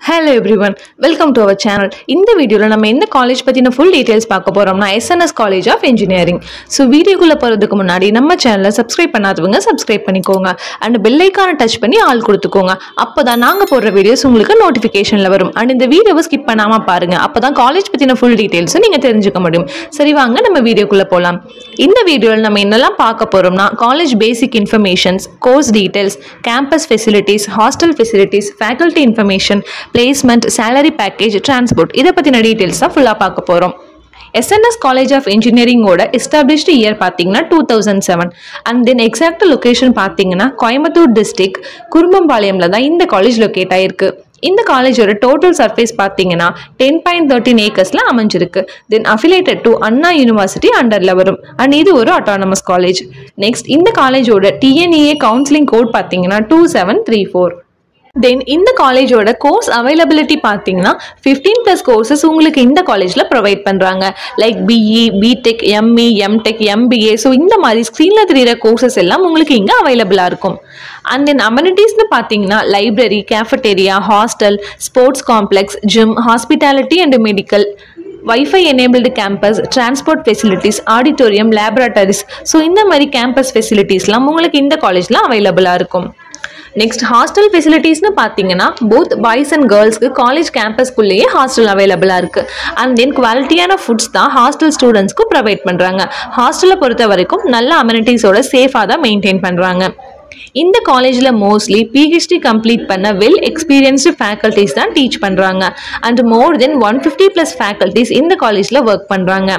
Hello everyone, welcome to our channel. இந்த வீடியோல நம்ம எந்த காலேஜ் பத்தின full details பார்க்க போறோம்னா SNS College of Engineering. So வீடியோக்குள்ள போறதுக்கு முன்னாடி நம்ம சேனலை subscribe பண்ணாதவங்க subscribe பண்ணிக்கோங்க and bell icon touch பண்ணி ஆல் கொடுத்துக்கோங்க. அப்பதான் நாங்க போடுற வீடியோஸ் உங்களுக்கு நோட்டிஃபிகேஷன்ல வரும். and இந்த வீடியோவை skip பண்ணாம பாருங்க. அப்பதான் காலேஜ் பத்தின full details நீங்க தெரிஞ்சுக்க முடியும். சரி வாங்க நம்ம வீடியோக்குள்ள போலாம். இந்த வீடியோல நம்ம என்னெல்லாம் பார்க்க போறோம்னா college basic informations, course details, campus facilities, hostel facilities, faculty information, placement, salary package, transport இத பத்தின டீடைல்ஸ் தான் ஃபுல்லா பார்க்க போறோம். SNS College of Engineering ஓட established year பாத்தீங்கன்னா 2007 and then exact location பாத்தீங்கன்னா கோயம்புத்தூர் district குருமம்பாளையம்ல தான் இந்த காலேஜ் லொகேட் ஆயிருக்கு. இந்த காலேஜோட டோட்டல் சர்ஃபேஸ் பாத்தீங்கன்னா 10.13 ஏக்கர்ஸ்ல அமைஞ்சிருக்கு. தென் affiliated to அண்ணா யூனிவர்சிட்டி அண்டர்ல வரும் and இது ஒரு அட்டானமஸ் காலேஜ். நெக்ஸ்ட் இந்த காலேஜோட TNEA கவுன்சிலிங் கோட் பாத்தீங்கன்னா 2734. தென் இந்த காலேஜோட கோர்ஸ் அவைலபிலிட்டி பார்த்தீங்கன்னா 15+ கோர்சஸ் உங்களுக்கு இந்த காலேஜில் ப்ரொவைட் பண்ணுறாங்க. Like BE, BTech, ME, MTech, MBA. So இந்த மாதிரி ஸ்க்ரீனில் தெரிகிற கோர்சஸ் எல்லாம் உங்களுக்கு இங்கே அவைலபிளாக இருக்கும். அண்ட் தென் அமெனிட்டிஸ்னு பார்த்தீங்கன்னா library, cafeteria, hostel, sports complex, gym, hospitality and medical, wifi enabled campus, transport facilities, auditorium, laboratories. So இந்த மாதிரி கேம்பஸ் ஃபெசிலிட்டிஸ்லாம் உங்களுக்கு இந்த காலேஜில் அவைலபிளாக இருக்கும். நெக்ஸ்ட் ஹாஸ்டல் ஃபெசிலிட்டிஸ்னு பார்த்தீங்கன்னா போத் பாய்ஸ் அண்ட் கேர்ள்ஸ்க்கு காலேஜ் கேம்பஸ்குள்ளேயே ஹாஸ்டல் அவைலபிளாக இருக்குது. அண்ட் தென் குவாலிட்டியான ஃபுட்ஸ் தான் ஹாஸ்டல் ஸ்டூடெண்ட்ஸ்க்கு ப்ரொவைட் பண்ணுறாங்க. ஹாஸ்டலை பொறுத்த வரைக்கும் நல்ல அமெனிட்டிஸோட சேஃபாக தான் மெயின்டைன் பண்ணுறாங்க. இந்த காலேஜில் மோஸ்ட்லி PhD கம்ப்ளீட் பண்ண வெல் எக்ஸ்பீரியன்ஸ்டு ஃபேக்கல்ட்டிஸ் தான் டீச் பண்ணுறாங்க. அண்ட் மோர் தென் 150+ ஃபேக்கல்ட்டிஸ் இந்த காலேஜில் ஒர்க் பண்ணுறாங்க.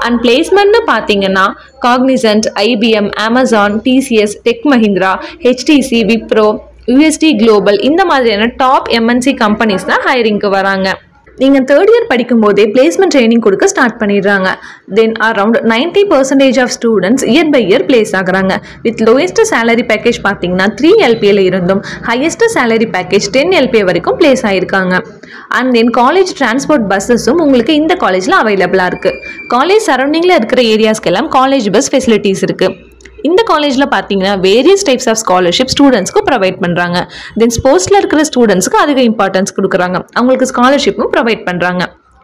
அண்ட் பிளேஸ்மெண்ட்னு பார்த்தீங்கன்னா Cognizant, IBM, Amazon, TCS, Tech Mahindra, HTC, Wipro, UST Global இந்த மாதிரியான டாப் MNC கம்பெனிஸ் தான் ஹையரிங்க்கு வராங்க. நீங்கள் தேர்ட் இயர் படிக்கும் போதே பிளேஸ்மெண்ட் ட்ரைனிங் கொடுக்க ஸ்டார்ட் பண்ணிடுறாங்க. Then around 90% of students year by year place ஆகுறாங்க. வித் லோயஸ்ட் சேலரி பேக்கேஜ் பார்த்தீங்கன்னா 3 LPA இருந்தும் ஹையஸ்ட் சேலரி பேக்கேஜ் 10 LPA வரைக்கும் பிளேஸ் ஆகிருக்காங்க. அண்ட் தென் காலேஜ் டிரான்ஸ்போர்ட் பஸ்ஸஸும் உங்களுக்கு இந்த காலேஜில் அவைலபிளாக இருக்குது. காலேஜ் சரௌண்டிங்கில் இருக்கிற ஏரியாஸ்க்கெல்லாம் காலேஜ் பஸ் ஃபெசிலிட்டிஸ் இருக்குது. இந்த காலேஜில் பார்த்தீங்கன்னா வேரியஸ் டைப்ஸ் ஆஃப் ஸ்காலர்ஷிப் ஸ்டூடெண்ட்ஸ்க்கு ப்ரொவைட் பண்ணுறாங்க. தென் ஸ்போர்ட்ஸில் இருக்கிற ஸ்டூடெண்ட்ஸ்க்கு அதிக இம்பார்ட்டன்ஸ் கொடுக்குறாங்க. அவங்களுக்கு ஸ்காலர்ஷிப்பும் ப்ரொவைட் பண்ணுறாங்க.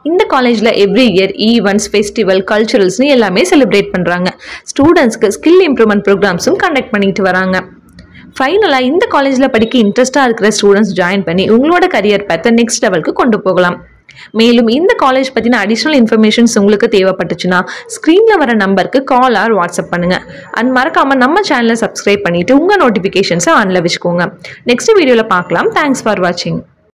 இந்த காலேஜில் எவ்ரி இயர் ஈவெண்ட்ஸ், ஃபெஸ்டிவல், கல்ச்சுரல்ஸ்னு எல்லாமே செலிப்ரேட் பண்ணுறாங்க. ஸ்டூடெண்ட்ஸ்க்கு ஸ்கில் இம்ப்ரூவ்மெண்ட் ப்ரோக்ராம்ஸும் கண்டக்ட் பண்ணிட்டு வராங்க. ஃபைனலாக இந்த காலேஜில் படிக்க இன்ட்ரெஸ்ட்டாக இருக்கிற ஸ்டூடெண்ட்ஸ் ஜாயின் பண்ணி உங்களோட கரியர் பேத்தை நெக்ஸ்ட் லெவலுக்கு கொண்டு போகலாம். மேலும் இந்த காலேஜ் பற்றின அடிஷ்னல் இன்ஃபர்மேஷன்ஸ் உங்களுக்கு தேவைப்பட்டுச்சுன்னா ஸ்க்ரீனில் வர நம்பருக்கு கால் ஆர் வாட்ஸ்அப் பண்ணுங்கள். அண்ட் மறக்காமல் நம்ம சேனலை சப்ஸ்கிரைப் பண்ணிவிட்டு உங்கள் நோட்டிஃபிகேஷன்ஸை ஆனில் வச்சுக்கோங்க. நெக்ஸ்ட் வீடியோவில் பார்க்கலாம். தேங்க்ஸ் ஃபார் வாட்சிங்.